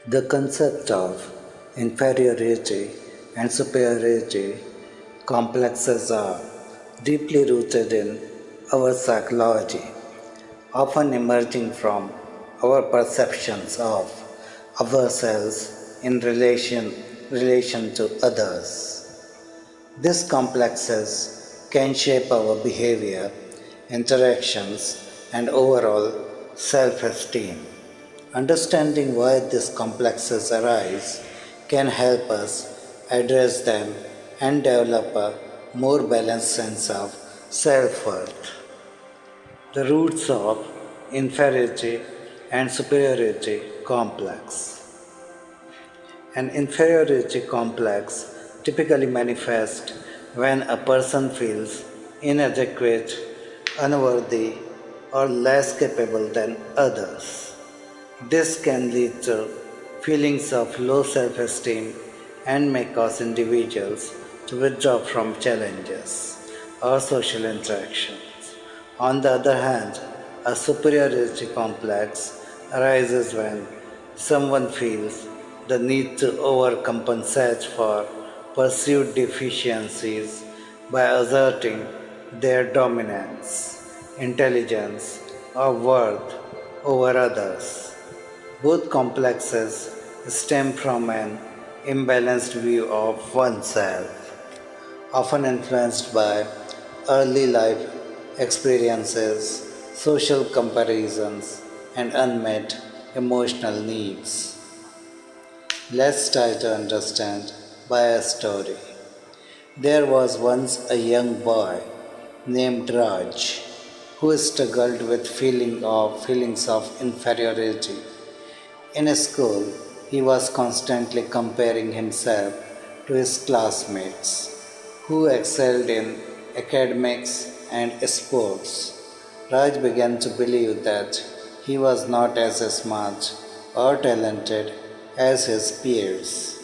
The concept of inferiority and superiority complexes are deeply rooted in our psychology, often emerging from our perceptions of ourselves in relation to others. These complexes can shape our behavior, interactions, and overall self esteem. Understanding why these complexes arise can help us address them and develop a more balanced sense of self worth. The roots of inferiority and superiority complex. An inferiority complex typically manifests when a person feels inadequate, unworthy, or less capable than others. This can lead to feelings of low self esteem and may cause individuals to withdraw from challenges or social interactions. On the other hand, a superiority complex arises when someone feels the need to overcompensate for perceived deficiencies by asserting their dominance, intelligence, or worth over others. Both complexes stem from an imbalanced view of oneself, often influenced by early life experiences, social comparisons, and unmet emotional needs. Let's try to understand by a story. There was once a young boy named Raj who struggled with feelings of inferiority. In school, he was constantly comparing himself to his classmates who excelled in academics and sports. Raj began to believe that he was not as smart or talented as his peers,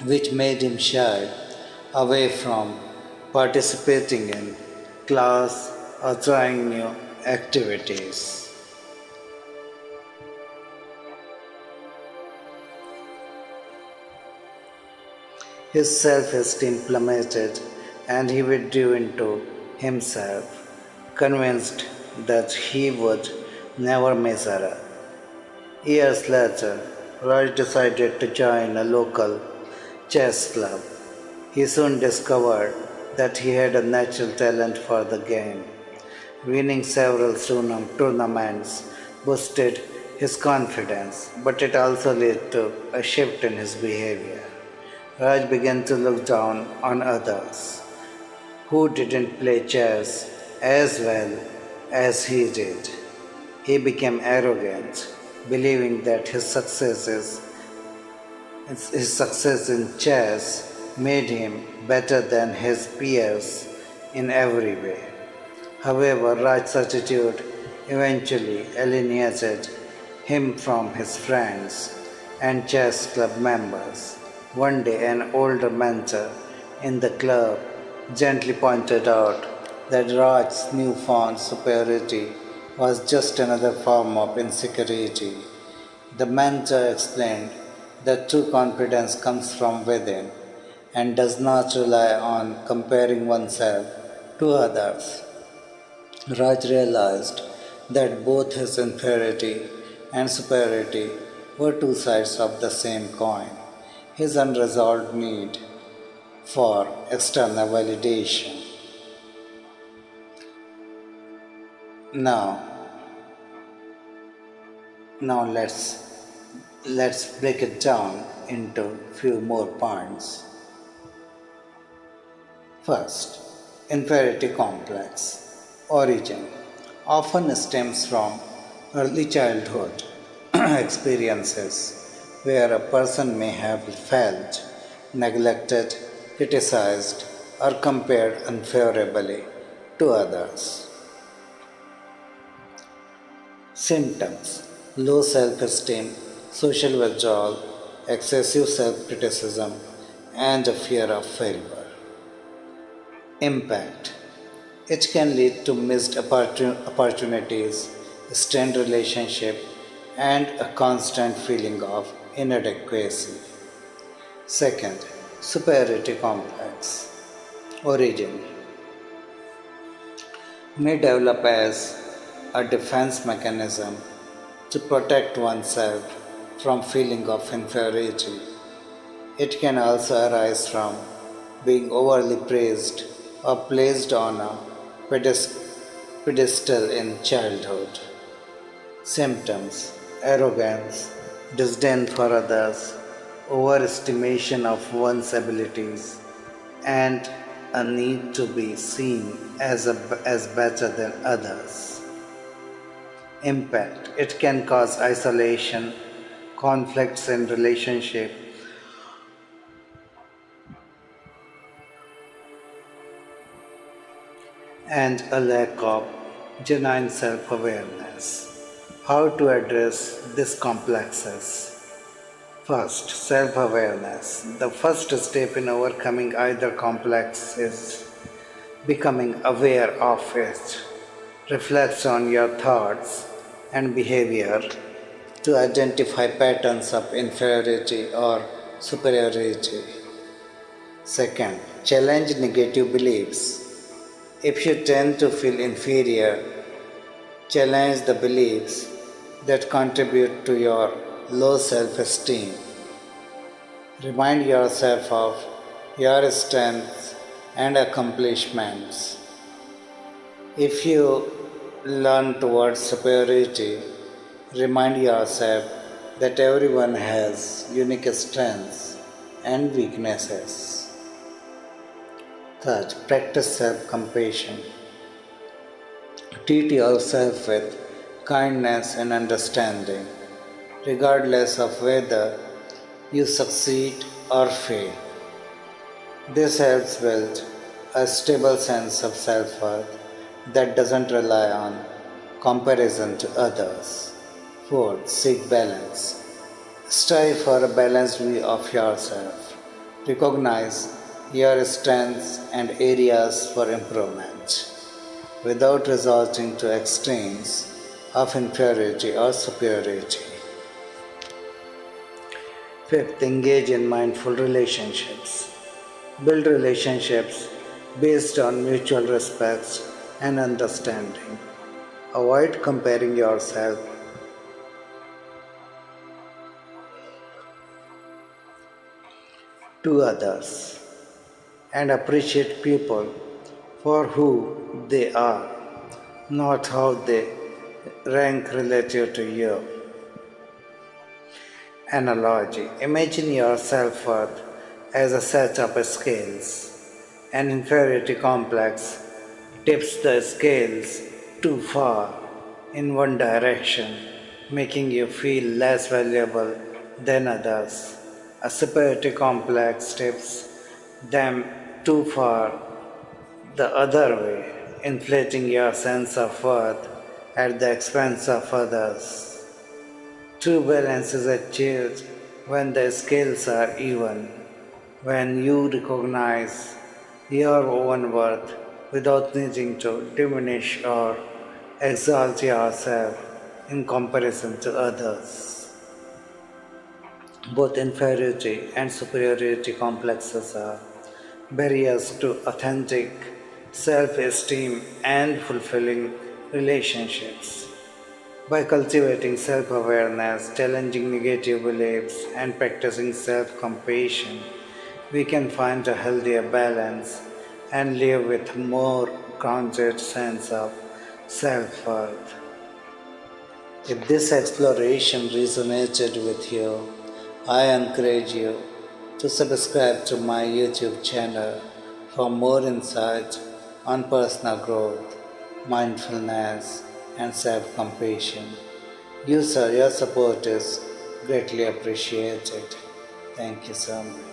which made him shy away from participating in class or trying new activities. His self esteem plummeted and he withdrew into himself, convinced that he would never measure up. Years later, Raj decided to join a local chess club. He soon discovered that he had a natural talent for the game. Winning several tournaments boosted his confidence, but it also led to a shift in his behavior. Raj began to look down on others who didn't play chess as well as he did. He became arrogant, believing that his success in chess made him better than his peers in every way. However, Raj's attitude eventually alienated him from his friends and chess club members. One day, an older mentor in the club gently pointed out that Raj's newfound superiority was just another form of insecurity. The mentor explained that true confidence comes from within and does not rely on comparing oneself to others. Raj realized that both his inferiority and superiority were two sides of the same coin. His unresolved need for external validation. Now, now let's break it down into few more points. First, inferiority complex origin often stems from early childhood experiences where a person may have felt neglected, criticized, or compared unfavorably to others. Symptoms: low self esteem, social withdrawal, excessive self criticism, and a fear of failure. Impact: it can lead to missed opportunities, strained relationship, and a constant feeling of inadequacy. Second, superiority complex. Origin may develop as a defense mechanism to protect oneself from feeling of inferiority. It can also arise from being overly praised or placed on a pedestal in childhood. Symptoms: arrogance, disdain for others, overestimation of one's abilities, and a need to be seen as better than others. Impact: it can cause isolation, conflicts in relationship, and a lack of genuine self awareness. How to address these complexes? First, self awareness. The first step in overcoming either complex is becoming aware of it. Reflect on your thoughts and behavior to identify patterns of inferiority or superiority. Second, challenge negative beliefs. If you tend to feel inferior, challenge the beliefs that contribute to your low self esteem. Remind yourself of your strengths and accomplishments. If you learn towards superiority, remind yourself that everyone has unique strengths and weaknesses. Third, practice self compassion. Treat yourself with kindness and understanding, regardless of whether you succeed or fail. This helps build a stable sense of self worth that doesn't rely on comparison to others. Fourth, seek balance. Strive for a balanced view of yourself. Recognize your strengths and areas for improvement without resorting to extremes of inferiority or superiority. Fifth, engage in mindful relationships. Build relationships based on mutual respect and understanding. Avoid comparing yourself to others and appreciate people for who they are, not how they rank relative to you. Analogy: imagine your self worth as a set of scales. An inferiority complex tips the scales too far in one direction, making you feel less valuable than others. A superiority complex tips them too far the other way, inflating your sense of worth at the expense of others. True balance is achieved when the scales are even, when you recognize your own worth without needing to diminish or exalt yourself in comparison to others. Both inferiority and superiority complexes are barriers to authentic self esteem and fulfilling relationships. By cultivating self awareness, challenging negative beliefs, and practicing self compassion, we can find a healthier balance and live with more grounded sense of self worth. If this exploration resonated with you, I encourage you to subscribe to my YouTube channel for more insights on personal growth, mindfulness, and self compassion. Your support is greatly appreciated. Thank you so much.